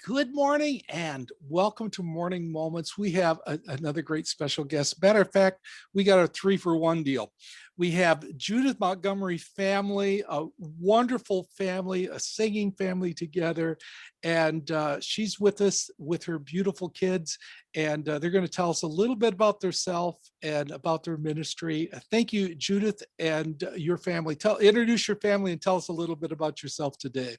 Good morning and welcome to Morning Moments. We have another great special guest. Matter of fact, we got a 3-for-1 deal. We have Judith Montgomery family, a wonderful family, a singing family together. And she's with us with her beautiful kids. And they're going to tell us a little bit about themselves and about their ministry. Thank you, Judith, and your family. Introduce your family and tell us a little bit about yourself today.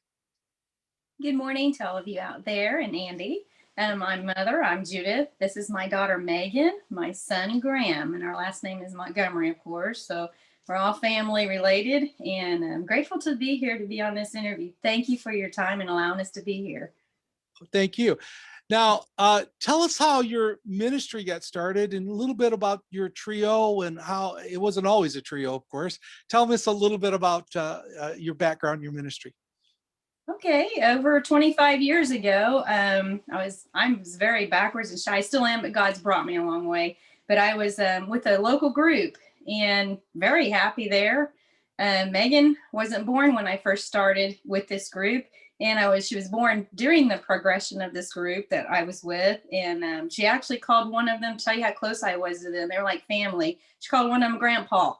Good morning to all of you out there and Andy. I'm Mother. I'm Judith. This is my daughter Megan, my son Graham, and our last name is Montgomery, of course. So we're all family related, and I'm grateful to be here to be on this interview. Thank you for your time and allowing us to be here. Thank you. Now, tell us how your ministry got started and a little bit about your trio and how it wasn't always a trio, of course. Tell us a little bit about your background, your ministry. Okay, over 25 years ago, I was very backwards and shy. I still am, but God's brought me a long way. But I was with a local group and very happy there. Megan wasn't born when I first started with this group, and she was born during the progression of this group that I was with. And she actually called one of them, to tell you how close I was to them. They were like family. She called one of them Grandpa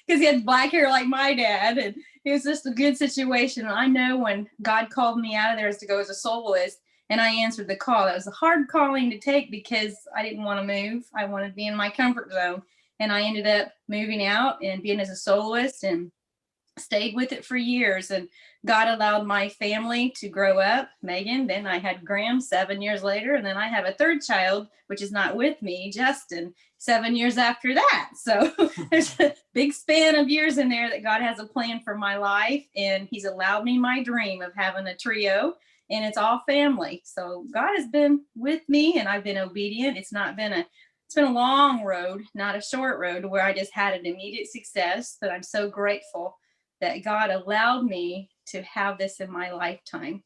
because he had black hair like my dad, and it was just a good situation. And I know when God called me out of there as to go as a soloist, and I answered the call. That was a hard calling to take because I didn't want to move. I wanted to be in my comfort zone. And I ended up moving out and being as a soloist and stayed with it for years. And God allowed my family to grow up, Megan. Then I had Graham 7 years later. And then I have a third child, which is not with me, Justin, 7 years after that. So there's a big span of years in there that God has a plan for my life. And he's allowed me my dream of having a trio, and it's all family. So God has been with me and I've been obedient. It's been a long road, not a short road where I just had an immediate success, but I'm so grateful that God allowed me to have this in my lifetime.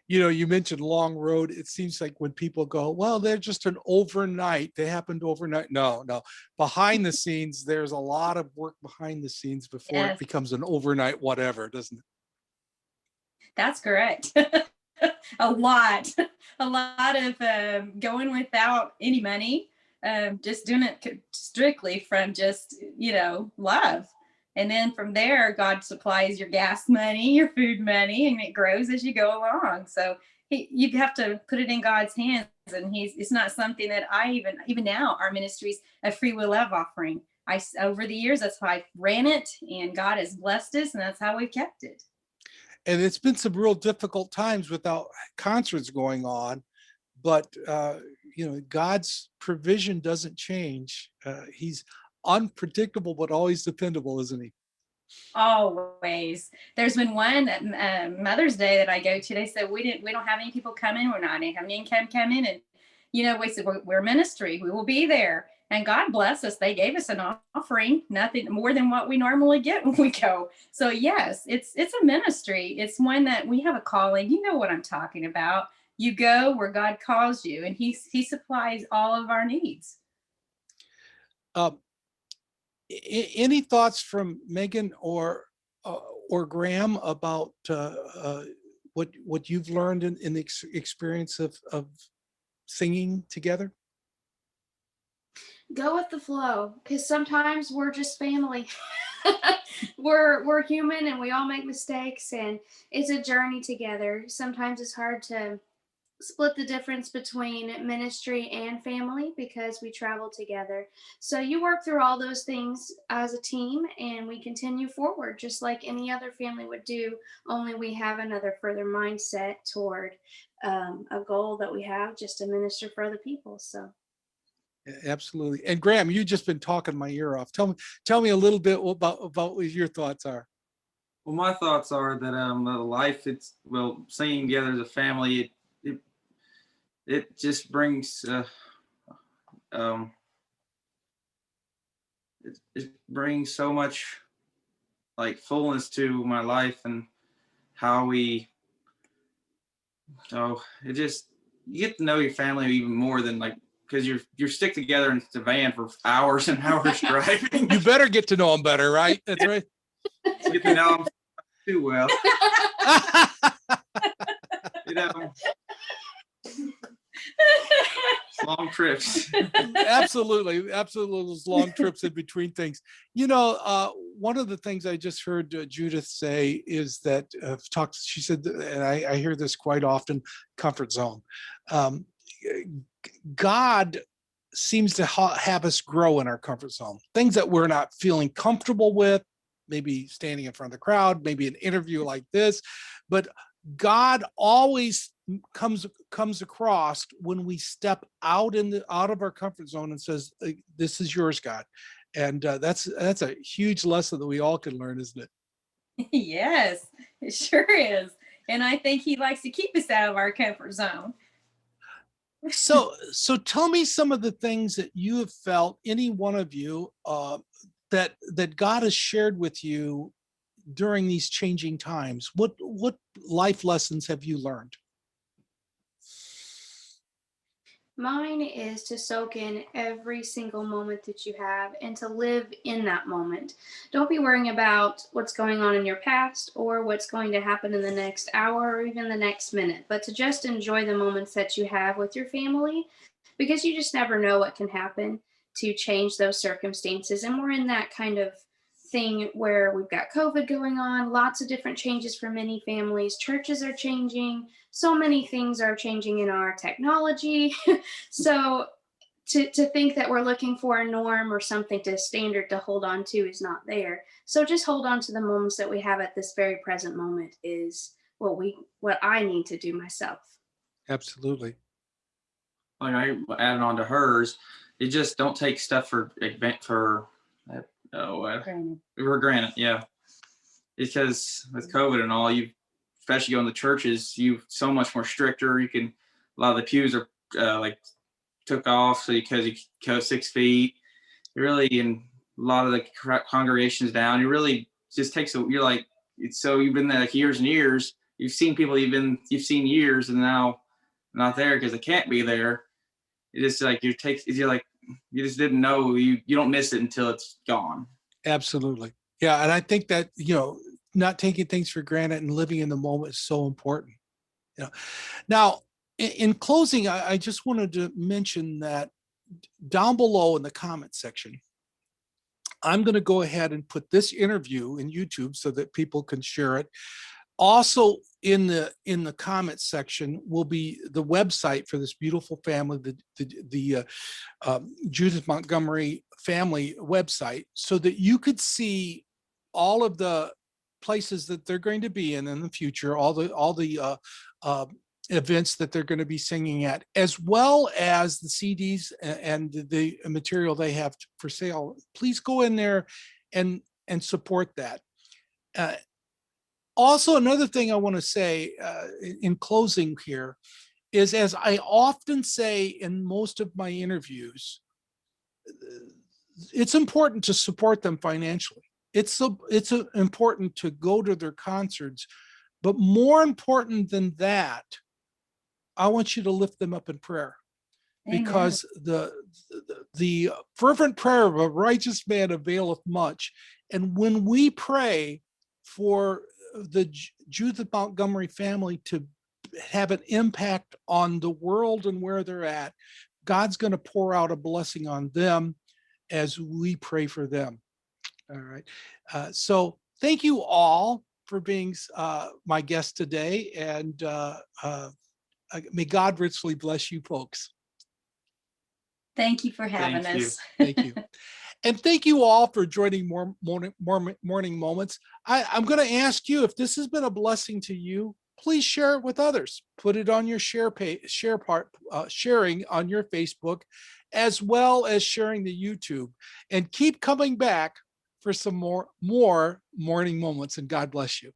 You know, you mentioned long road. It seems like when people go, well, they're just an overnight, they happened overnight. No. Behind the scenes, there's a lot of work behind the scenes before Yes. It becomes an overnight whatever, doesn't it? That's correct. a lot of going without any money, just doing it strictly from just, love. And then from there, God supplies your gas money, your food money, and it grows as you go along. So you have to put it in God's hands. And it's not something that even now, our ministry's a free will love offering. Over the years, that's how I ran it, and God has blessed us, and that's how we've kept it. And it's been some real difficult times without concerts going on, but God's provision doesn't change. He's unpredictable, but always dependable, isn't he? Always. There's been one Mother's Day that I go to. They said we don't have any people coming. We're not having any income coming, and we said we're ministry. We will be there. And God bless us. They gave us an offering, nothing more than what we normally get when we go. So yes, it's a ministry. It's one that we have a calling. You know what I'm talking about. You go where God calls you, and He supplies all of our needs. Any thoughts from Megan or Graham about what you've learned in the experience of singing together? Go with the flow, because sometimes we're just family. we're human and we all make mistakes, and it's a journey together. Sometimes it's hard to split the difference between ministry and family because we travel together. So you work through all those things as a team, and we continue forward just like any other family would do, only we have another further mindset toward a goal that we have, just to minister for other people. So Absolutely. And Graham, you've just been talking my ear off. Tell me a little bit about what your thoughts are. Well, my thoughts are that singing together as a family, it just brings it brings so much like fullness to my life, and how you get to know your family even more than because you're stick together in the van for hours and hours driving. You better get to know them better, right? That's right. Get to know them too well. know, long trips. Absolutely, those long trips in between things. One of the things I just heard Judith say is that she said, and I hear this quite often, comfort zone. Um, God seems to have us grow in our comfort zone, things that we're not feeling comfortable with, maybe standing in front of the crowd, maybe an interview like this, but God always comes across when we step out of our comfort zone and says, "This is yours, God," and that's a huge lesson that we all can learn, isn't it? Yes, it sure is. And I think he likes to keep us out of our comfort zone. So tell me some of the things that you have felt, any one of you, that God has shared with you during these changing times. What life lessons have you learned? Mine is to soak in every single moment that you have and to live in that moment. Don't be worrying about what's going on in your past or what's going to happen in the next hour or even the next minute, but to just enjoy the moments that you have with your family, because you just never know what can happen to change those circumstances. And we're in that kind of thing where we've got COVID going on, lots of different changes for many families. Churches are changing. So many things are changing in our technology. So to think that we're looking for a norm or something to standard to hold on to is not there. So just hold on to the moments that we have at this very present moment is what I need to do myself. Absolutely. Like I added on to hers, you just don't take stuff for granted. Yeah, because with COVID and all, you especially going to churches, you so much more stricter. You can, a lot of the pews are like took off so because you go 6 feet. You really, and a lot of the congregations down. You really just takes you're like, it's so you've been there like years and years. You've seen people you've seen years and now not there because they can't be there. It's like you just didn't know, you don't miss it until it's gone. Absolutely. Yeah. And I think that, not taking things for granted and living in the moment is so important. Now, in closing, I just wanted to mention that down below in the comment section, I'm going to go ahead and put this interview in YouTube so that people can share it. Also in the comment section will be the website for this beautiful family, the Judith Montgomery family website, so that you could see all of the places that they're going to be in the future, all the events that they're going to be singing at, as well as the CDs and the material they have for sale. Please go in there and support that. Also, another thing I want to say in closing here is, as I often say in most of my interviews, it's important to support them financially. It's important to go to their concerts, but more important than that, I want you to lift them up in prayer. Amen. Because the fervent prayer of a righteous man availeth much. And when we pray for the Judith Montgomery family to have an impact on the world and where they're at, God's going to pour out a blessing on them as we pray for them. All right. So thank you all for being my guest today, and may God richly bless you folks. Thank you for having us. Thank you. And thank you all for joining Morning Moments. I'm going to ask you, if this has been a blessing to you, please share it with others. Put it on your sharing on your Facebook, as well as sharing the YouTube. And keep coming back for some more Morning Moments. And God bless you.